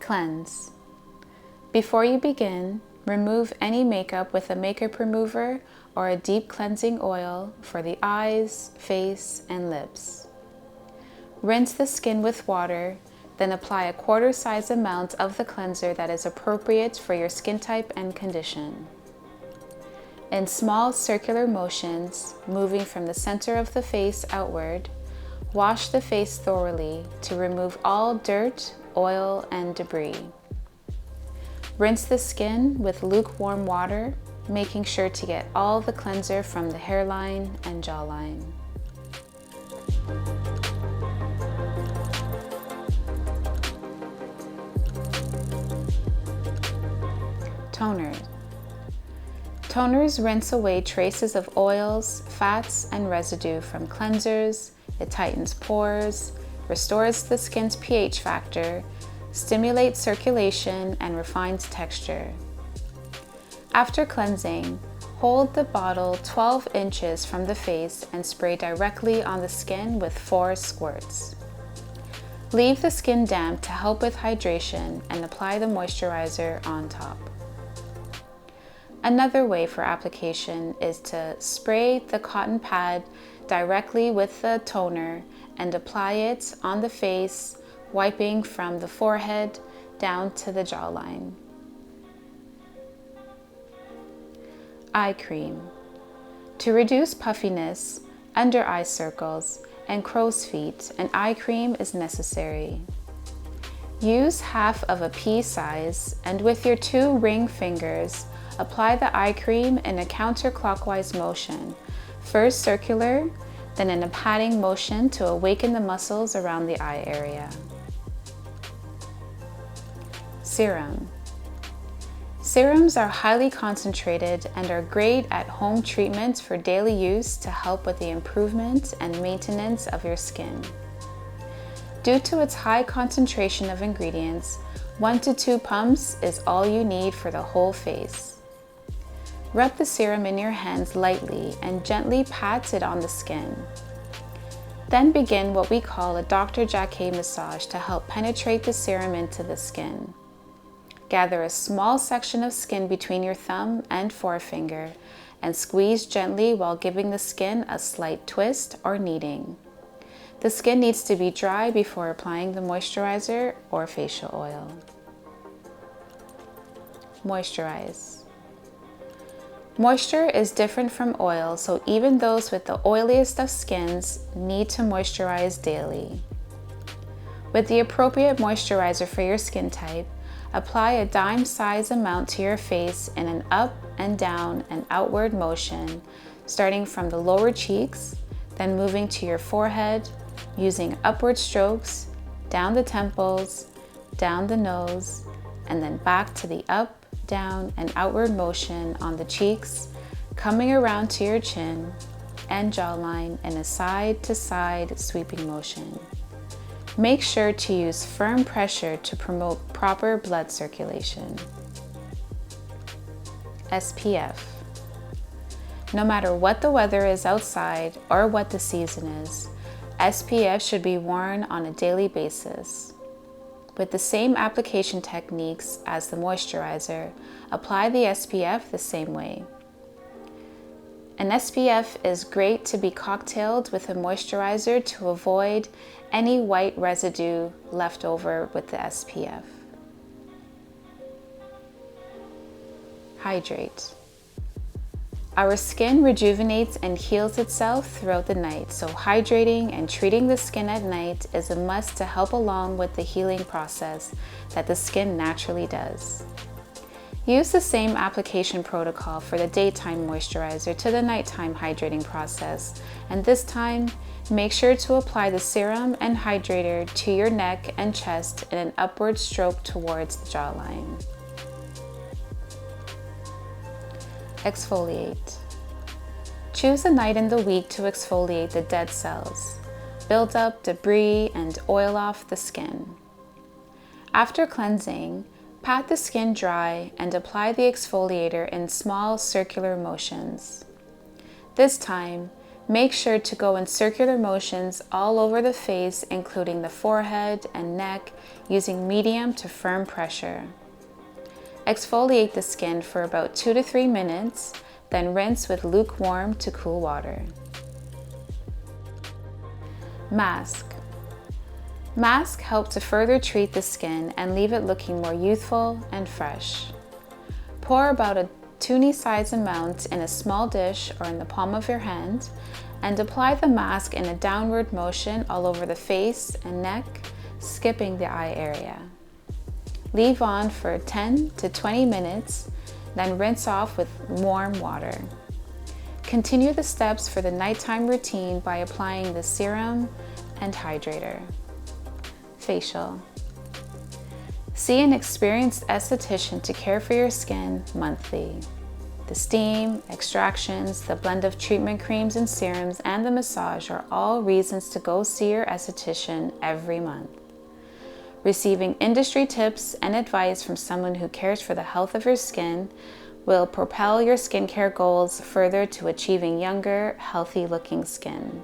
Cleanse. Before you begin, remove any makeup with a makeup remover or a deep cleansing oil for the eyes, face, and lips. Rinse the skin with water, then apply a quarter size amount of the cleanser that is appropriate for your skin type and condition. In small circular motions, moving from the center of the face outward, wash the face thoroughly to remove all dirt, oil, and debris. Rinse the skin with lukewarm water, making sure to get all the cleanser from the hairline and jawline. Toners. Toners rinse away traces of oils, fats, and residue from cleansers. It tightens pores, restores the skin's pH factor, stimulates circulation, and refines texture. After cleansing, hold the bottle 12 inches from the face and spray directly on the skin with 4 squirts. Leave the skin damp to help with hydration and apply the moisturizer on top. Another way for application is to spray the cotton pad directly with the toner and apply it on the face, wiping from the forehead down to the jawline. Eye cream. To reduce puffiness, under eye circles, and crow's feet, an eye cream is necessary. Use half of a pea size and with your 2 ring fingers, apply the eye cream in a counterclockwise motion, first circular, then in a patting motion to awaken the muscles around the eye area. Serum. Serums are highly concentrated and are great at home treatments for daily use to help with the improvement and maintenance of your skin. Due to its high concentration of ingredients, 1 to 2 pumps is all you need for the whole face. Rub the serum in your hands lightly and gently pat it on the skin. Then begin what we call a Dr. Jacquet massage to help penetrate the serum into the skin. Gather a small section of skin between your thumb and forefinger and squeeze gently while giving the skin a slight twist or kneading. The skin needs to be dry before applying the moisturizer or facial oil. Moisturize. Moisture is different from oil, so even those with the oiliest of skins need to moisturize daily. With the appropriate moisturizer for your skin type, apply a dime size amount to your face in an up and down and outward motion, starting from the lower cheeks, then moving to your forehead, using upward strokes, down the temples, down the nose, and then back to the up, down, and outward motion on the cheeks, coming around to your chin and jawline in a side-to-side sweeping motion. Make sure to use firm pressure to promote proper blood circulation. SPF. No matter what the weather is outside or what the season is, SPF should be worn on a daily basis. With the same application techniques as the moisturizer, apply the SPF the same way. An SPF is great to be cocktailed with a moisturizer to avoid any white residue left over with the SPF. Hydrate. Our skin rejuvenates and heals itself throughout the night, so hydrating and treating the skin at night is a must to help along with the healing process that the skin naturally does. Use the same application protocol for the daytime moisturizer to the nighttime hydrating process, and this time, make sure to apply the serum and hydrator to your neck and chest in an upward stroke towards the jawline. Exfoliate. Choose a night in the week to exfoliate the dead cells, build up debris, and oil off the skin. After cleansing, pat the skin dry and apply the exfoliator in small circular motions. This time, Make sure to go in circular motions all over the face, including the forehead and neck, using medium to firm pressure. Exfoliate the skin for about 2 to 3 minutes, then rinse with lukewarm to cool water. Mask. Masks help to further treat the skin and leave it looking more youthful and fresh. Pour about a toonie-sized amount in a small dish or in the palm of your hand and apply the mask in a downward motion all over the face and neck, skipping the eye area. Leave on for 10 to 20 minutes, then rinse off with warm water. Continue the steps for the nighttime routine by applying the serum and hydrator. Facial. See an experienced esthetician to care for your skin monthly. The steam, extractions, the blend of treatment creams and serums, and the massage are all reasons to go see your esthetician every month. Receiving industry tips and advice from someone who cares for the health of your skin will propel your skincare goals further to achieving younger, healthy-looking skin.